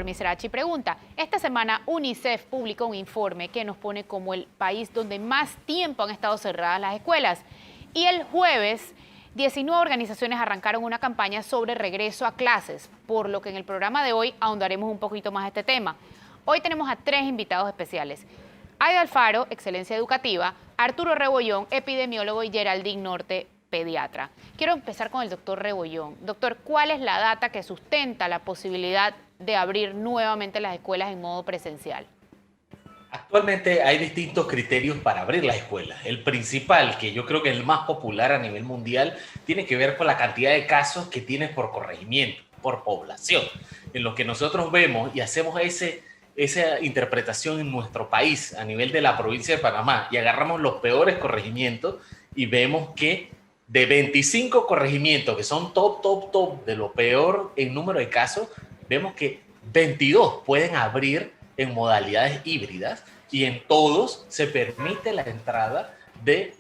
Misrachi pregunta, esta semana UNICEF publicó un informe que nos pone como el país donde más tiempo han estado cerradas las escuelas. Y el jueves, 19 organizaciones arrancaron una campaña sobre regreso a clases, por lo que en el programa de hoy ahondaremos un poquito más este tema. Hoy tenemos a 3 invitados especiales. Aida Alfaro, Excelencia Educativa, Arturo Rebollón, epidemiólogo, y Geraldine Norte, pediatra. Quiero empezar con el doctor Rebollón. Doctor, ¿cuál es la data que sustenta la posibilidad de abrir nuevamente las escuelas en modo presencial? Actualmente hay distintos criterios para abrir las escuelas. El principal, que yo creo que es el más popular a nivel mundial, tiene que ver con la cantidad de casos que tienes por corregimiento, por población. En lo que nosotros vemos y hacemos esa interpretación en nuestro país a nivel de la provincia de Panamá y agarramos los peores corregimientos y vemos que de 25 corregimientos que son top de lo peor en número de casos, vemos que 22 pueden abrir en modalidades híbridas y en todos se permite la entrada de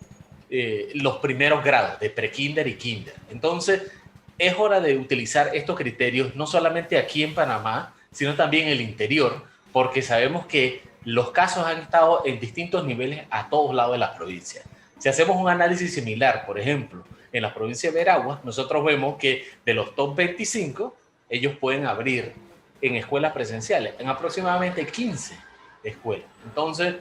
los primeros grados, de prekinder y kinder. Entonces, es hora de utilizar estos criterios no solamente aquí en Panamá, sino también en el interior, porque sabemos que los casos han estado en distintos niveles a todos lados de la provincia. Si hacemos un análisis similar, por ejemplo, en la provincia de Veraguas, nosotros vemos que de los top 25, ellos pueden abrir en escuelas presenciales, en aproximadamente 15 escuelas. Entonces,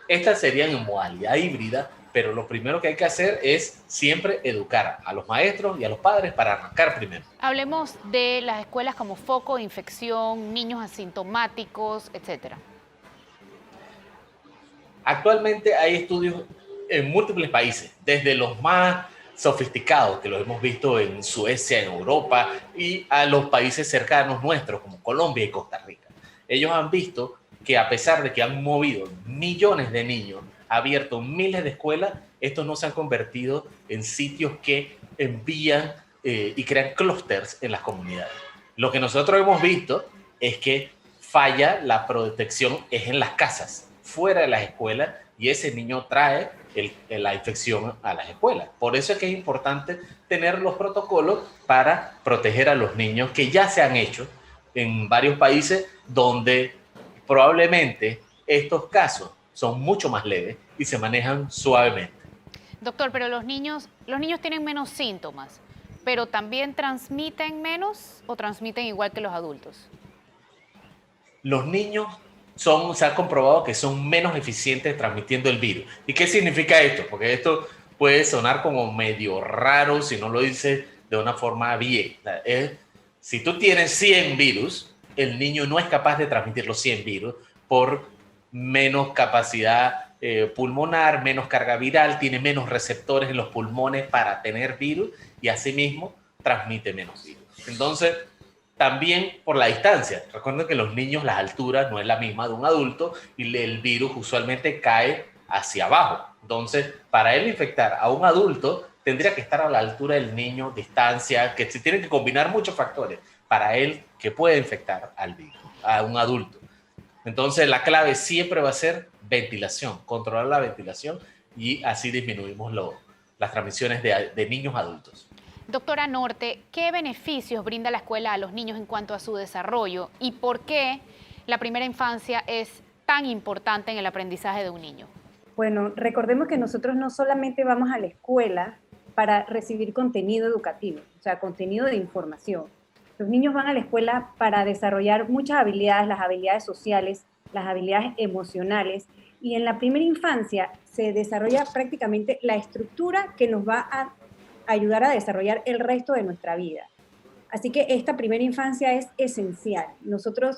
estas serían en modalidad híbrida, pero lo primero que hay que hacer es siempre educar a los maestros y a los padres para arrancar primero. Hablemos de las escuelas como foco de infección, niños asintomáticos, etcétera. Actualmente hay estudios en múltiples países, desde los más sofisticados, que los hemos visto en Suecia, en Europa, y a los países cercanos nuestros, como Colombia y Costa Rica. Ellos han visto que a pesar de que han movido millones de niños, abierto miles de escuelas, estos no se han convertido en sitios que envían y crean clústeres en las comunidades. Lo que nosotros hemos visto es que falla la protección es en las casas, fuera de las escuelas, y ese niño trae la infección a las escuelas. Por eso es que es importante tener los protocolos para proteger a los niños, que ya se han hecho en varios países donde probablemente estos casos son mucho más leves y se manejan suavemente. Doctor, pero los niños tienen menos síntomas, pero también transmiten menos o transmiten igual que los adultos. Los niños se ha comprobado que son menos eficientes transmitiendo el virus. ¿Y qué significa esto? Porque esto puede sonar como medio raro si no lo dices de una forma bien. Si tú tienes 100 virus, el niño no es capaz de transmitir los 100 virus por menos capacidad pulmonar, menos carga viral, tiene menos receptores en los pulmones para tener virus y asimismo transmite menos virus. Entonces, también por la distancia. Recuerden que los niños, las alturas no es la misma de un adulto y el virus usualmente cae hacia abajo. Entonces, para él infectar a un adulto, tendría que estar a la altura del niño, distancia, que se tienen que combinar muchos factores para él que pueda infectar al virus, a un adulto. Entonces, la clave siempre va a ser ventilación, controlar la ventilación y así disminuimos las transmisiones de niños a adultos. Doctora Norte, ¿qué beneficios brinda la escuela a los niños en cuanto a su desarrollo y por qué la primera infancia es tan importante en el aprendizaje de un niño? Bueno, recordemos que nosotros no solamente vamos a la escuela para recibir contenido educativo, o sea, contenido de información. Los niños van a la escuela para desarrollar muchas habilidades, las habilidades sociales, las habilidades emocionales, y en la primera infancia se desarrolla prácticamente la estructura que nos va a ayudar a desarrollar el resto de nuestra vida. Así que esta primera infancia es esencial.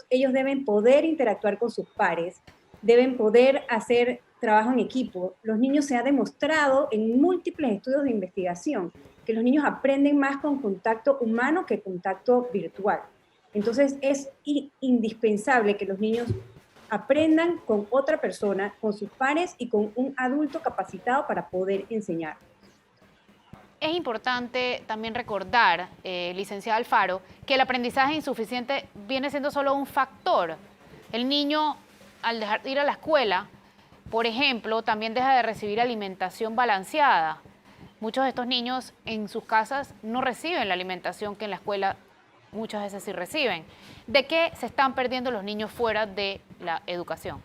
Ellos deben poder interactuar con sus pares, deben poder hacer trabajo en equipo. Los niños se ha demostrado en múltiples estudios de investigación que los niños aprenden más con contacto humano que contacto virtual. Entonces es indispensable que los niños aprendan con otra persona, con sus pares y con un adulto capacitado para poder enseñar. Es importante también recordar, licenciada Alfaro, que el aprendizaje insuficiente viene siendo solo un factor. El niño, al dejar de ir a la escuela, por ejemplo, también deja de recibir alimentación balanceada. Muchos de estos niños en sus casas no reciben la alimentación que en la escuela muchas veces sí reciben. ¿De qué se están perdiendo los niños fuera de la educación?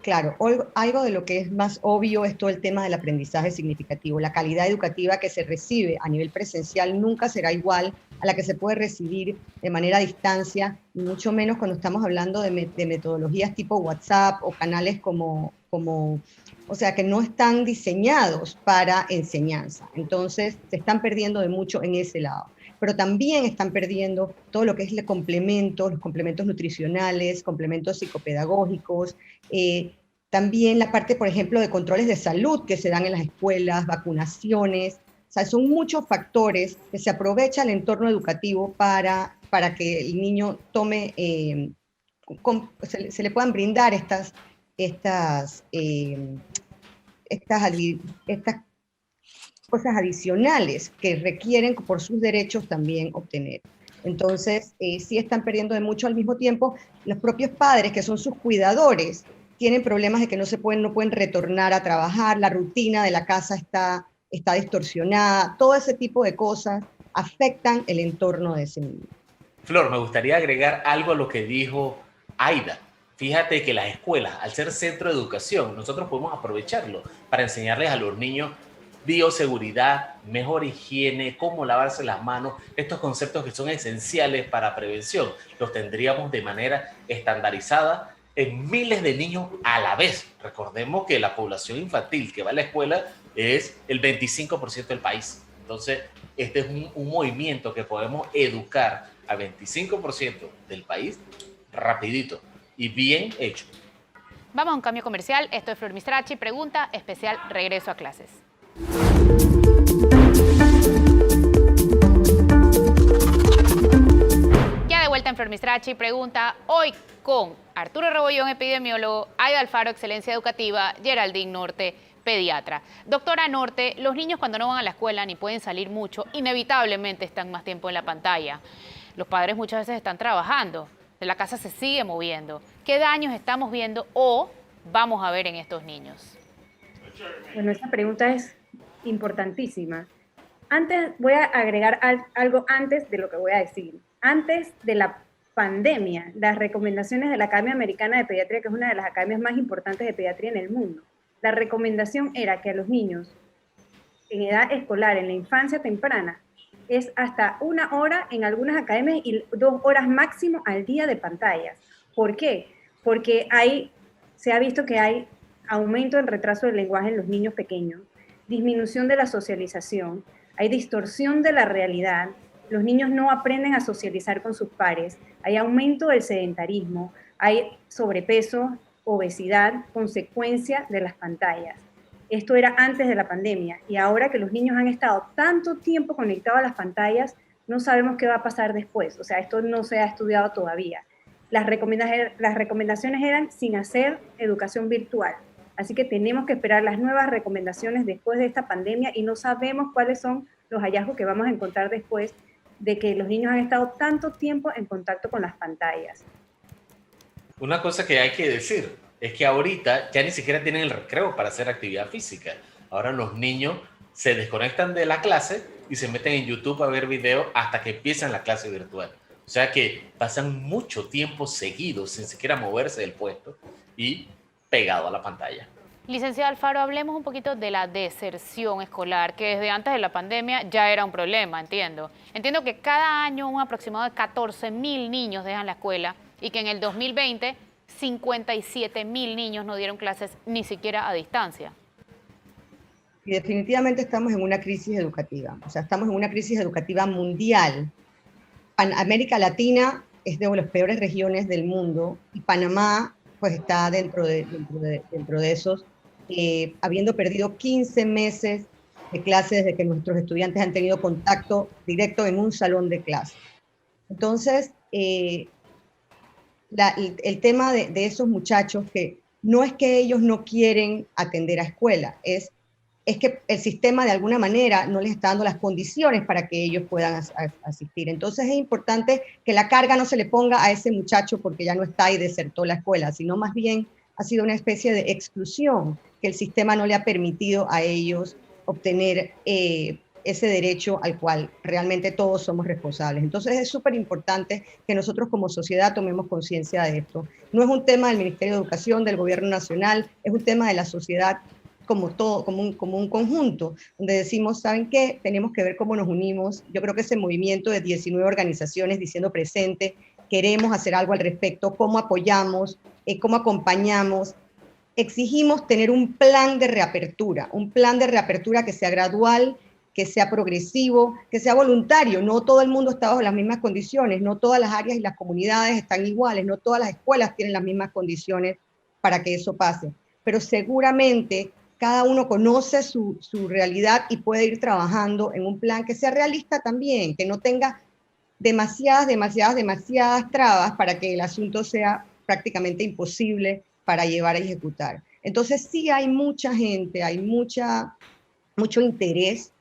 Claro, algo de lo que es más obvio es todo el tema del aprendizaje significativo. La calidad educativa que se recibe a nivel presencial nunca será igual a la que se puede recibir de manera a distancia, y mucho menos cuando estamos hablando de metodologías tipo WhatsApp o canales o sea, que no están diseñados para enseñanza. Entonces, se están perdiendo de mucho en ese lado. Pero también están perdiendo todo lo que es los complementos nutricionales, complementos psicopedagógicos, también la parte, por ejemplo, de controles de salud que se dan en las escuelas, vacunaciones. O sea, son muchos factores que se aprovecha el entorno educativo para que el niño tome, se le puedan brindar estas cosas adicionales que requieren por sus derechos también obtener. Entonces, sí están perdiendo de mucho. Al mismo tiempo, los propios padres, que son sus cuidadores, tienen problemas de que no pueden retornar a trabajar, la rutina de la casa está distorsionada, todo ese tipo de cosas afectan el entorno de ese niño. Flor, me gustaría agregar algo a lo que dijo Aida. Fíjate que las escuelas, al ser centro de educación, nosotros podemos aprovecharlo para enseñarles a los niños bioseguridad, mejor higiene, cómo lavarse las manos, estos conceptos que son esenciales para prevención, los tendríamos de manera estandarizada en miles de niños a la vez. Recordemos que la población infantil que va a la escuela es el 25% del país. Entonces, este es un movimiento que podemos educar al 25% del país rapidito y bien hecho. Vamos a un cambio comercial. Esto es Flor Mizrachi, pregunta especial, regreso a clases. Ya de vuelta en Flor Mizrachi, pregunta hoy con Arturo Rebollón, epidemiólogo, Aida Alfaro, excelencia educativa, Geraldine Norte, pediatra. Doctora Norte, los niños cuando no van a la escuela ni pueden salir mucho, inevitablemente están más tiempo en la pantalla. Los padres muchas veces están trabajando, la casa se sigue moviendo. ¿Qué daños estamos viendo o vamos a ver en estos niños? Bueno, esa pregunta es importantísima. Antes, voy a agregar algo antes de lo que voy a decir. Antes de la pandemia, las recomendaciones de la Academia Americana de Pediatría, que es una de las academias más importantes de pediatría en el mundo, la recomendación era que a los niños en edad escolar, en la infancia temprana, es hasta 1 hora en algunas academias y 2 horas máximo al día de pantallas. ¿Por qué? Porque se ha visto que hay aumento del retraso del lenguaje en los niños pequeños, disminución de la socialización, hay distorsión de la realidad, los niños no aprenden a socializar con sus pares, hay aumento del sedentarismo, hay sobrepeso, obesidad, consecuencia de las pantallas. Esto era antes de la pandemia y ahora que los niños han estado tanto tiempo conectados a las pantallas, no sabemos qué va a pasar después. O sea, esto no se ha estudiado todavía. Las recomendaciones eran sin hacer educación virtual. Así que tenemos que esperar las nuevas recomendaciones después de esta pandemia y no sabemos cuáles son los hallazgos que vamos a encontrar después de que los niños han estado tanto tiempo en contacto con las pantallas. Una cosa que hay que decir es que ahorita ya ni siquiera tienen el recreo para hacer actividad física. Ahora los niños se desconectan de la clase y se meten en YouTube a ver videos hasta que empiezan la clase virtual. O sea que pasan mucho tiempo seguidos sin siquiera moverse del puesto y pegado a la pantalla. Licenciado Alfaro, hablemos un poquito de la deserción escolar, que desde antes de la pandemia ya era un problema, entiendo. Entiendo que cada año un aproximado de 14.000 niños dejan la escuela y que en el 2020 57.000 niños no dieron clases ni siquiera a distancia. Y definitivamente estamos en una crisis educativa, o sea, estamos en una crisis educativa mundial. América Latina es de las peores regiones del mundo y Panamá pues está dentro de esos, habiendo perdido 15 meses de clase desde que nuestros estudiantes han tenido contacto directo en un salón de clase. Entonces, el tema de esos muchachos, que no es que ellos no quieren atender a escuela, es que el sistema de alguna manera no les está dando las condiciones para que ellos puedan asistir. Entonces es importante que la carga no se le ponga a ese muchacho porque ya no está y desertó la escuela, sino más bien ha sido una especie de exclusión que el sistema no le ha permitido a ellos obtener ese derecho al cual realmente todos somos responsables. Entonces es súper importante que nosotros como sociedad tomemos conciencia de esto. No es un tema del Ministerio de Educación, del Gobierno Nacional, es un tema de la sociedad como todo, como un conjunto, donde decimos, ¿saben qué? Tenemos que ver cómo nos unimos. Yo creo que ese movimiento de 19 organizaciones diciendo presente, queremos hacer algo al respecto, cómo apoyamos, cómo acompañamos. Exigimos tener un plan de reapertura que sea gradual, que sea progresivo, que sea voluntario. No todo el mundo está bajo las mismas condiciones, no todas las áreas y las comunidades están iguales, no todas las escuelas tienen las mismas condiciones para que eso pase. Pero seguramente cada uno conoce su realidad y puede ir trabajando en un plan que sea realista también, que no tenga demasiadas trabas para que el asunto sea prácticamente imposible para llevar a ejecutar. Entonces sí hay mucha gente, hay mucho interés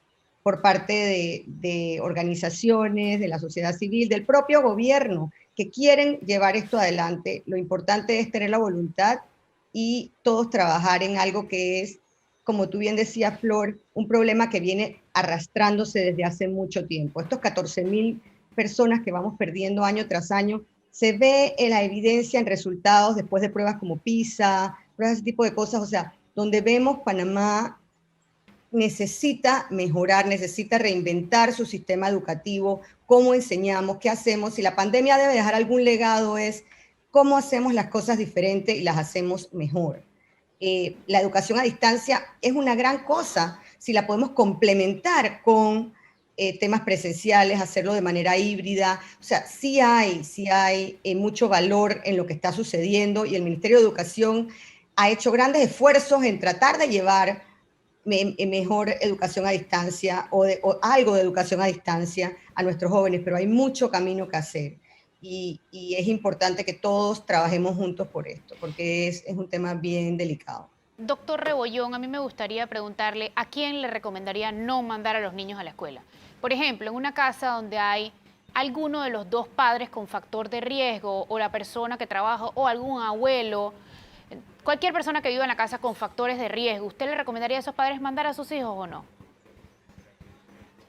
por parte de organizaciones, de la sociedad civil, del propio gobierno, que quieren llevar esto adelante. Lo importante es tener la voluntad y todos trabajar en algo que es, como tú bien decías, Flor, un problema que viene arrastrándose desde hace mucho tiempo. Estos 14.000 personas que vamos perdiendo año tras año, se ve en la evidencia en resultados después de pruebas como PISA, pruebas de ese tipo de cosas, o sea, donde vemos Panamá necesita mejorar, necesita reinventar su sistema educativo, cómo enseñamos, qué hacemos. Si la pandemia debe dejar algún legado es cómo hacemos las cosas diferentes y las hacemos mejor. La educación a distancia es una gran cosa si la podemos complementar con temas presenciales, hacerlo de manera híbrida. O sea, sí hay mucho valor en lo que está sucediendo y el Ministerio de Educación ha hecho grandes esfuerzos en tratar de llevar mejor educación a distancia o algo de educación a distancia a nuestros jóvenes, pero hay mucho camino que hacer y es importante que todos trabajemos juntos por esto, porque es un tema bien delicado. Doctor Rebollón, a mí me gustaría preguntarle a quién le recomendaría no mandar a los niños a la escuela. Por ejemplo, en una casa donde hay alguno de los dos padres con factor de riesgo o la persona que trabaja o algún abuelo, cualquier persona que viva en la casa con factores de riesgo, ¿usted le recomendaría a esos padres mandar a sus hijos o no?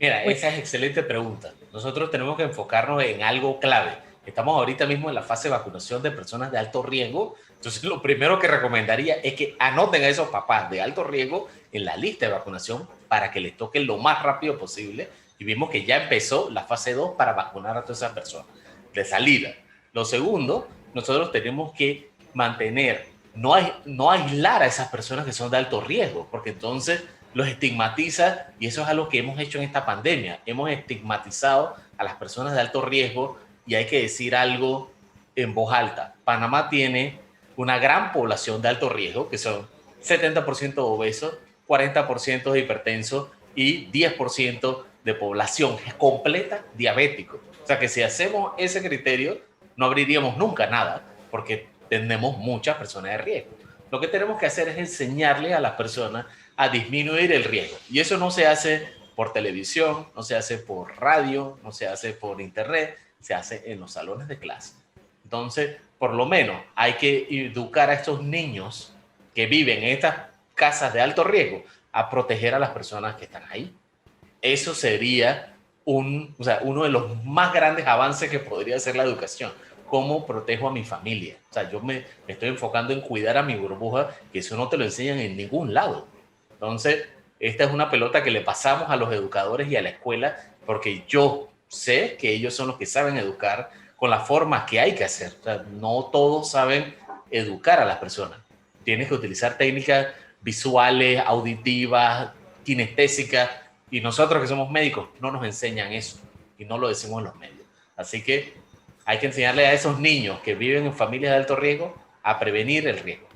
Mira, esa es excelente pregunta. Nosotros tenemos que enfocarnos en algo clave. Estamos ahorita mismo en la fase de vacunación de personas de alto riesgo. Entonces, lo primero que recomendaría es que anoten a esos papás de alto riesgo en la lista de vacunación para que les toque lo más rápido posible. Y vimos que ya empezó la fase 2 para vacunar a todas esas personas de salida. Lo segundo, nosotros tenemos que mantener, no aislar a esas personas que son de alto riesgo, porque entonces los estigmatiza y eso es algo que hemos hecho en esta pandemia. Hemos estigmatizado a las personas de alto riesgo y hay que decir algo en voz alta. Panamá tiene una gran población de alto riesgo, que son 70% obesos, 40% de hipertensos y 10% de población completa diabético. O sea que si hacemos ese criterio, no abriríamos nunca nada, porque tenemos muchas personas de riesgo. Lo que tenemos que hacer es enseñarle a las personas a disminuir el riesgo. Y eso no se hace por televisión, no se hace por radio, no se hace por internet, se hace en los salones de clase. Entonces, por lo menos hay que educar a estos niños que viven en estas casas de alto riesgo a proteger a las personas que están ahí. Eso sería uno de los más grandes avances que podría hacer la educación. ¿Cómo protejo a mi familia? O sea, yo me estoy enfocando en cuidar a mi burbuja, que eso no te lo enseñan en ningún lado. Entonces, esta es una pelota que le pasamos a los educadores y a la escuela, porque yo sé que ellos son los que saben educar con las formas que hay que hacer. O sea, no todos saben educar a las personas. Tienes que utilizar técnicas visuales, auditivas, kinestésicas, y nosotros que somos médicos no nos enseñan eso y no lo decimos en los medios. Así que hay que enseñarle a esos niños que viven en familias de alto riesgo a prevenir el riesgo.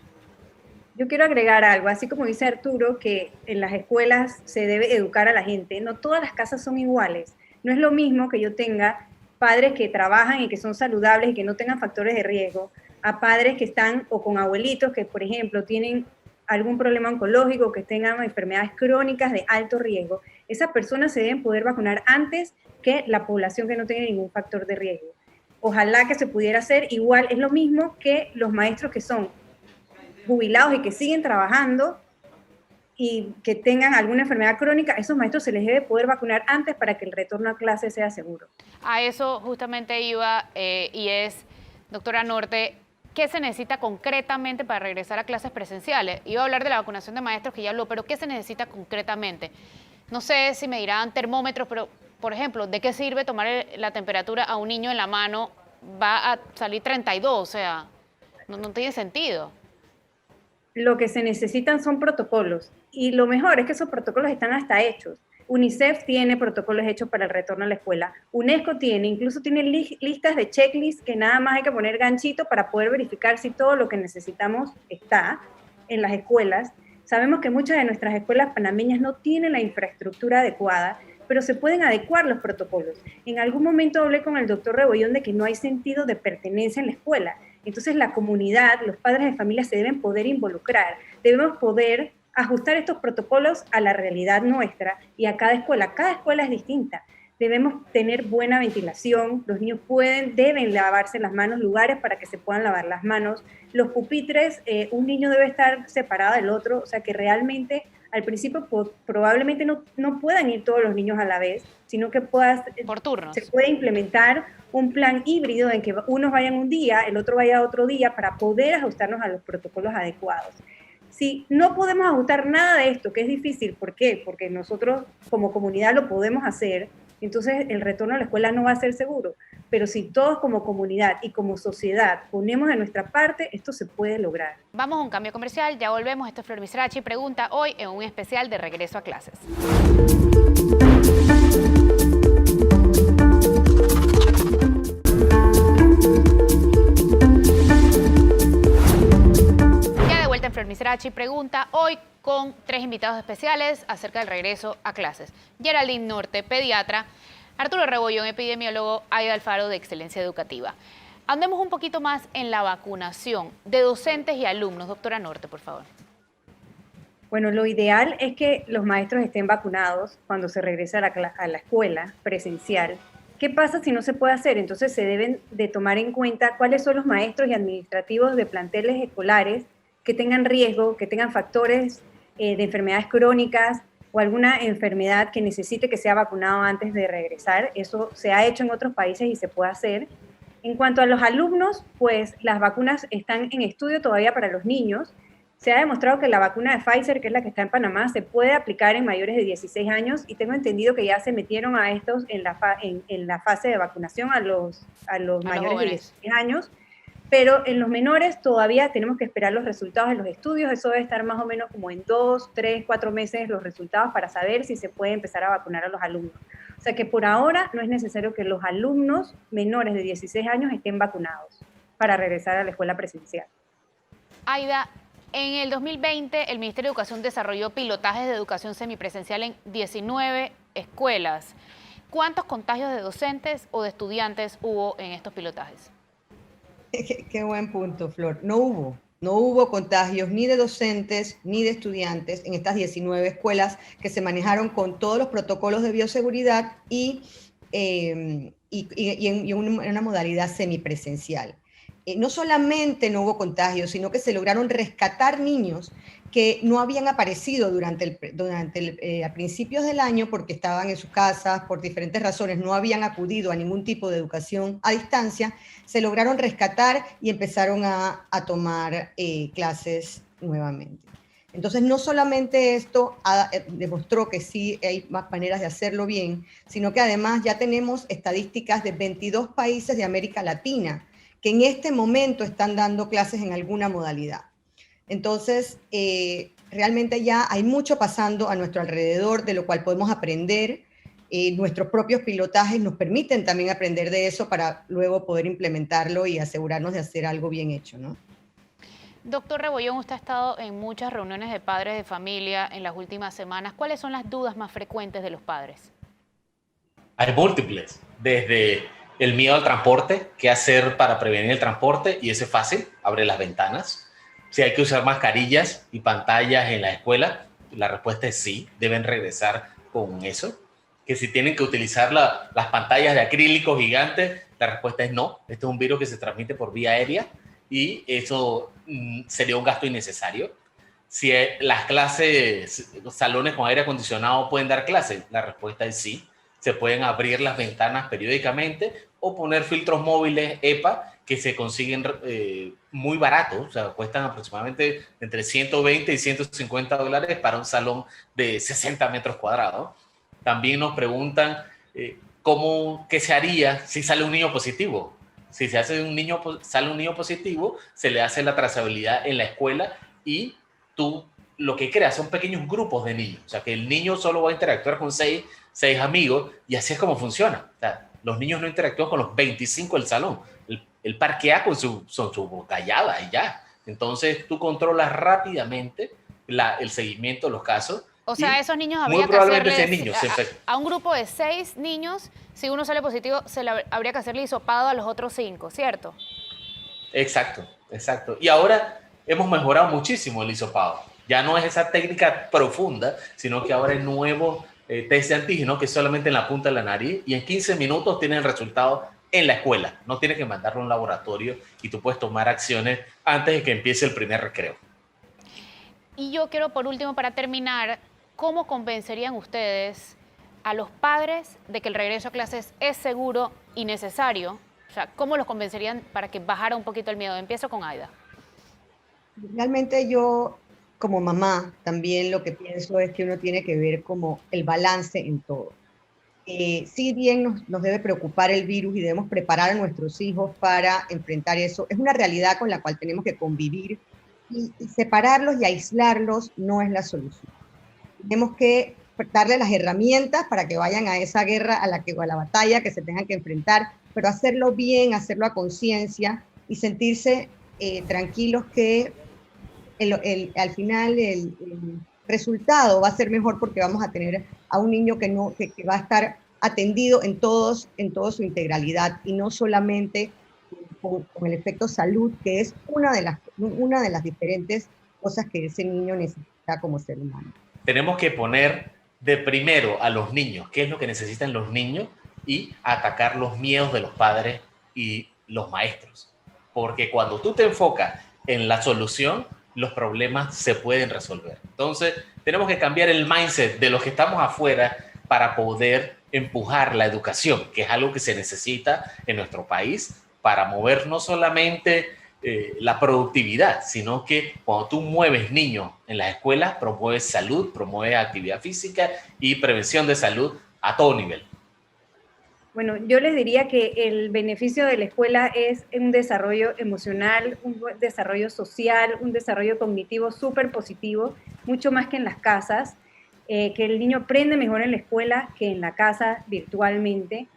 Yo quiero agregar algo, así como dice Arturo, que en las escuelas se debe educar a la gente. No todas las casas son iguales. No es lo mismo que yo tenga padres que trabajan y que son saludables y que no tengan factores de riesgo, a padres que están o con abuelitos que, por ejemplo, tienen algún problema oncológico, que tengan enfermedades crónicas de alto riesgo. Esas personas se deben poder vacunar antes que la población que no tiene ningún factor de riesgo. Ojalá que se pudiera hacer igual, es lo mismo que los maestros que son jubilados y que siguen trabajando y que tengan alguna enfermedad crónica, a esos maestros se les debe poder vacunar antes para que el retorno a clase sea seguro. A eso justamente iba y es, doctora Norte, ¿qué se necesita concretamente para regresar a clases presenciales? Iba a hablar de la vacunación de maestros que ya habló, pero ¿qué se necesita concretamente? No sé si me dirán termómetros, pero, por ejemplo, ¿de qué sirve tomar la temperatura a un niño en la mano? Va a salir 32, o sea, no tiene sentido. Lo que se necesitan son protocolos, y lo mejor es que esos protocolos están hasta hechos. UNICEF tiene protocolos hechos para el retorno a la escuela. UNESCO tiene, incluso tiene listas de checklist que nada más hay que poner ganchito para poder verificar si todo lo que necesitamos está en las escuelas. Sabemos que muchas de nuestras escuelas panameñas no tienen la infraestructura adecuada, pero se pueden adecuar los protocolos. En algún momento hablé con el doctor Rebollón de que no hay sentido de pertenencia en la escuela. Entonces la comunidad, los padres de familia se deben poder involucrar, debemos poder ajustar estos protocolos a la realidad nuestra y a cada escuela. Cada escuela es distinta. Debemos tener buena ventilación, los niños deben lavarse las manos, lugares para que se puedan lavar las manos. Los pupitres, un niño debe estar separado del otro, o sea que realmente al principio probablemente no puedan ir todos los niños a la vez, sino que por turnos. Se puede implementar un plan híbrido en que unos vayan un día, el otro vaya otro día, para poder ajustarnos a los protocolos adecuados. Si no podemos ajustar nada de esto, que es difícil, ¿por qué? Porque nosotros como comunidad lo podemos hacer, entonces el retorno a la escuela no va a ser seguro. Pero si todos como comunidad y como sociedad ponemos de nuestra parte, esto se puede lograr. Vamos a un cambio comercial, ya volvemos. Esto es Flor Misrachi Pregunta, hoy en un especial de Regreso a Clases. Ya de vuelta en Flor Misrachi Pregunta, hoy con 3 invitados especiales acerca del regreso a clases. Geraldine Norte, pediatra; Arturo Rebollón, epidemiólogo; Aida Alfaro, de Excelencia Educativa. Andemos un poquito más en la vacunación de docentes y alumnos. Doctora Norte, por favor. Bueno, lo ideal es que los maestros estén vacunados cuando se regresa a la escuela presencial. ¿Qué pasa si no se puede hacer? Entonces se deben de tomar en cuenta cuáles son los maestros y administrativos de planteles escolares que tengan riesgo, que tengan factores de enfermedades crónicas o alguna enfermedad que necesite que sea vacunado antes de regresar. Eso se ha hecho en otros países y se puede hacer. En cuanto a los alumnos, pues las vacunas están en estudio todavía para los niños. Se ha demostrado que la vacuna de Pfizer, que es la que está en Panamá, se puede aplicar en mayores de 16 años y tengo entendido que ya se metieron a estos en la fase de vacunación a los mayores de 16 años. Pero en los menores todavía tenemos que esperar los resultados de los estudios. Eso debe estar más o menos como en 2, 3, 4 meses los resultados para saber si se puede empezar a vacunar a los alumnos. O sea que por ahora no es necesario que los alumnos menores de 16 años estén vacunados para regresar a la escuela presencial. Aida, en el 2020 el Ministerio de Educación desarrolló pilotajes de educación semipresencial en 19 escuelas. ¿Cuántos contagios de docentes o de estudiantes hubo en estos pilotajes? Qué buen punto, Flor. No hubo contagios ni de docentes ni de estudiantes en estas 19 escuelas que se manejaron con todos los protocolos de bioseguridad y en una modalidad semipresencial. No solamente no hubo contagios, sino que se lograron rescatar niños que no habían aparecido a principios del año porque estaban en sus casas, por diferentes razones, no habían acudido a ningún tipo de educación a distancia. Se lograron rescatar y empezaron a tomar clases nuevamente. Entonces, no solamente esto demostró que sí hay más maneras de hacerlo bien, sino que además ya tenemos estadísticas de 22 países de América Latina que en este momento están dando clases en alguna modalidad. Entonces, realmente ya hay mucho pasando a nuestro alrededor, de lo cual podemos aprender. Nuestros propios pilotajes nos permiten también aprender de eso para luego poder implementarlo y asegurarnos de hacer algo bien hecho, ¿no? Doctor Rebollón, usted ha estado en muchas reuniones de padres de familia en las últimas semanas. ¿Cuáles son las dudas más frecuentes de los padres? Hay múltiples, desde el miedo al transporte, qué hacer para prevenir el transporte, y ese es fácil, abre las ventanas. Si hay que usar mascarillas y pantallas en la escuela, la respuesta es sí, deben regresar con eso. Que si tienen que utilizar las pantallas de acrílico gigantes, la respuesta es no. Este es un virus que se transmite por vía aérea y eso sería un gasto innecesario. Si las clases, los salones con aire acondicionado pueden dar clases, la respuesta es sí. Se pueden abrir las ventanas periódicamente o poner filtros móviles EPA que se consiguen muy baratos, o sea, cuestan aproximadamente entre 120 y 150 dólares para un salón de 60 metros cuadrados. También nos preguntan qué se haría si sale un niño positivo. Si sale un niño positivo, se le hace la trazabilidad en la escuela y tú lo que creas son pequeños grupos de niños. O sea, que el niño solo va a interactuar con seis amigos y así es como funciona. O sea, los niños no interactúan con los 25 del salón. El parquea con su botellada y ya. Entonces tú controlas rápidamente el seguimiento de los casos. O sea, esos niños muy habría que probablemente hacerles, sean niños, a un grupo de 6 niños, si uno sale positivo, habría que hacerle hisopado a los otros 5, ¿cierto? Exacto, exacto. Y ahora hemos mejorado muchísimo el hisopado. Ya no es esa técnica profunda, sino que ahora hay nuevos test de antígeno que es solamente en la punta de la nariz y en 15 minutos tienen el resultado en la escuela. No tienes que mandarlo a un laboratorio y tú puedes tomar acciones antes de que empiece el primer recreo. Y yo quiero, por último, para terminar, ¿cómo convencerían ustedes a los padres de que el regreso a clases es seguro y necesario? O sea, ¿cómo los convencerían para que bajara un poquito el miedo? Empiezo con Aida. Realmente yo, como mamá, también lo que pienso es que uno tiene que ver como el balance en todo. Si bien nos debe preocupar el virus y debemos preparar a nuestros hijos para enfrentar eso, es una realidad con la cual tenemos que convivir y separarlos y aislarlos no es la solución. Tenemos que darles las herramientas para que vayan a esa guerra, a la batalla que se tengan que enfrentar, pero hacerlo bien, hacerlo a conciencia y sentirse tranquilos que al final el resultado va a ser mejor porque vamos a tener a un niño que va a estar atendido en toda su integralidad y no solamente con el efecto salud, que es una de las diferentes cosas que ese niño necesita como ser humano. Tenemos que poner de primero a los niños, qué es lo que necesitan los niños y atacar los miedos de los padres y los maestros. Porque cuando tú te enfocas en la solución, los problemas se pueden resolver. Entonces, tenemos que cambiar el mindset de los que estamos afuera para poder empujar la educación, que es algo que se necesita en nuestro país para mover no solamente la productividad, sino que cuando tú mueves niños en las escuelas, promueves salud, promueves actividad física y prevención de salud a todo nivel. Bueno, yo les diría que el beneficio de la escuela es un desarrollo emocional, un desarrollo social, un desarrollo cognitivo súper positivo, mucho más que en las casas, que el niño aprende mejor en la escuela que en la casa virtualmente.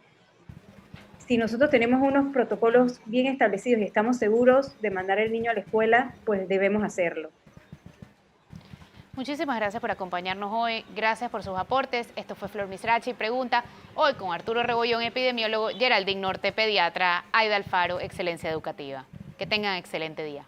Si nosotros tenemos unos protocolos bien establecidos y estamos seguros de mandar al niño a la escuela, pues debemos hacerlo. Muchísimas gracias por acompañarnos hoy. Gracias por sus aportes. Esto fue Flor Misrachi Pregunta. Hoy con Arturo Rebollón, epidemiólogo, Geraldine Norte, pediatra, Aida Alfaro, Excelencia Educativa. Que tengan excelente día.